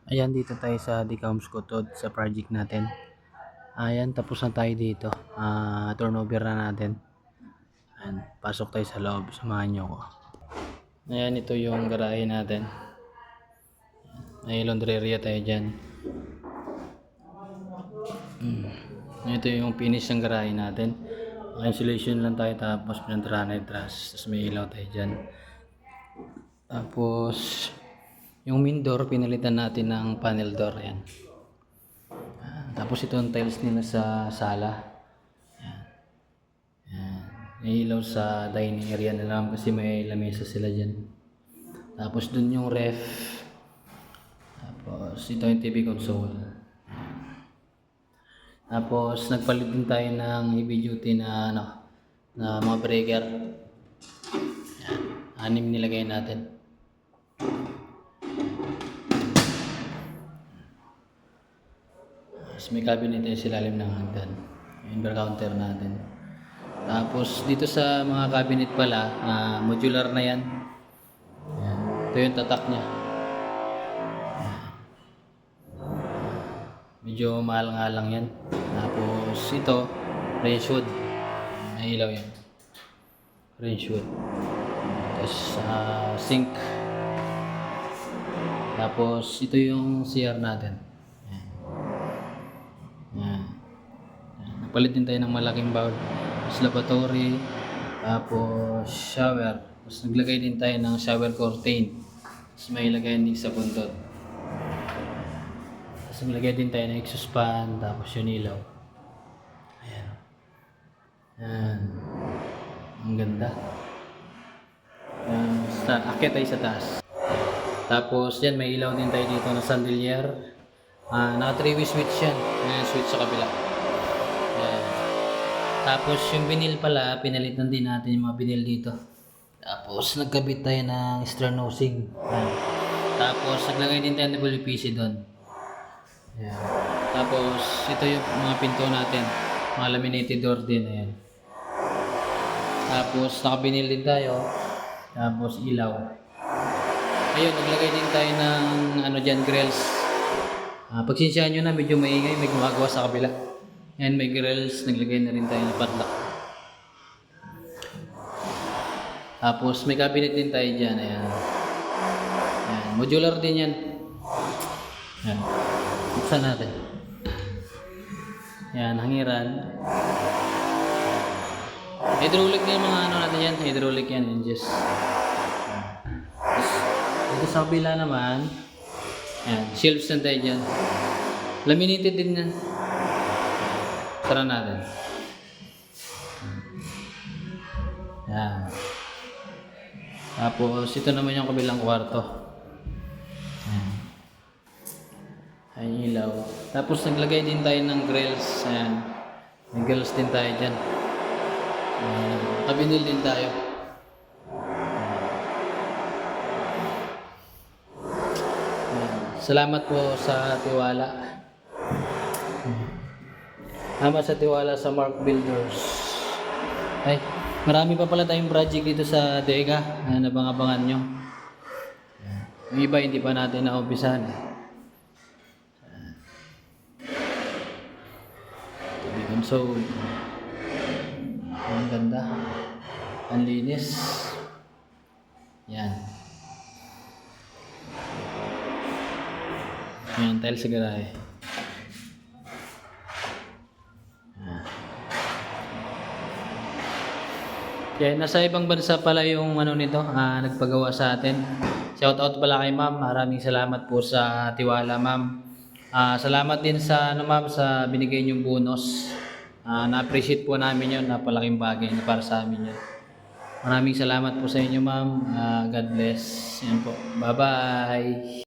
Ayan, dito tayo sa Decams Kutod sa project natin. Ayan, tapos na tayo dito. Turnover na natin. Ayan, pasok tayo sa loob. Samahan nyo ko. Ayan, ito yung garahe natin. May laundrerya tayo dyan. Ito yung finish ng garahe natin. Insulation lang tayo, tapos pinantarahan na truss. Tapos may ilaw tayo dyan. Tapos yung main door, pinalitan natin ng panel door. Ayan. Tapos ito ang tiles nila sa sala. Ayan. May ilaw sa dining area na lang kasi may lamesa sila dyan. Tapos dun yung ref. Tapos ito yung TV console. Tapos nagpalit din tayo ng heavy duty na na mga breaker. Ayan. 6 nilagay natin. Tapos may cabinet tayo sa ilalim ng hagdan. Yung inver counter natin. Tapos dito sa mga cabinet pala, modular na yan. Ayan. Ito yung tatak niya. Ayan. Medyo mahal nga lang yan. Tapos ito, range wood. May ilaw yan. Range wood. Tapos sink. Tapos ito yung CR natin. Ayan. Ayan. Nagpalit din tayo ng malaking bowl. Tapos lavatory. Tapos shower. Tapos naglagay din tayo ng shower curtain. Tapos may ilagay din sa buntot. Tapos naglagay din tayo ng exhaust fan. Tapos yung ilaw. Ayan. Ayan. Ang ganda. Akyat tayo sa taas. Tapos yan, may ilaw din tayo dito na chandelier. Naka 3-way switch yan. Ayan, switch sa kabila. Ayan. Tapos yung vinyl pala, pinalitan din natin yung mga vinyl dito. Tapos nagkabit tayo ng stern nosing. Ayan. Tapos naglagay din tayo ng WPC doon. Ayan. Tapos ito yung mga pinto natin. Mga laminated door din. Ayan. Tapos nakabinyl din tayo. Tapos ilaw. Ayun, naglagay din tayo ng dyan, grills. Pagsinsyahan nyo na, medyo maingay, may gumagawa sa kabila. Ayan, may grills, naglagay na rin tayo ng padlock. Tapos may cabinet din tayo dyan, ayan. Ayan, modular din yan. Ayan, buksan natin. Ayan, hangiran. Hydraulic din yung mga natin yan, hydraulic yan, hinges. Dito sa kabila naman, ayan, shelves na tayo dyan. Laminated din yan. Sara natin. Ayan. Tapos ito naman yung kabilang kwarto. Ayan. Ayan yung ilaw. Tapos naglagay din tayo ng grills. Ayan. May grills din tayo dyan. Kabinil din tayo. Salamat po sa tiwala. Salamat sa tiwala sa Mark Builders. Ay, marami pa pala tayong project dito sa Dega na nabang-abangan nyo. Yung iba hindi pa natin naumpisahan. So, ang ganda. Ang linis. Yan. Ayan, tile sa garahe. Kaya nasa ibang bansa pala yung nito, nagpagawa sa atin. Shout out pala kay ma'am. Maraming salamat po sa tiwala, ma'am. Salamat din sa ma'am sa binigay niyong bonus. Na-appreciate po namin yun. Napalaking bagay na para sa amin yun. Maraming salamat po sa inyo, ma'am. God bless. Yan po. Bye-bye.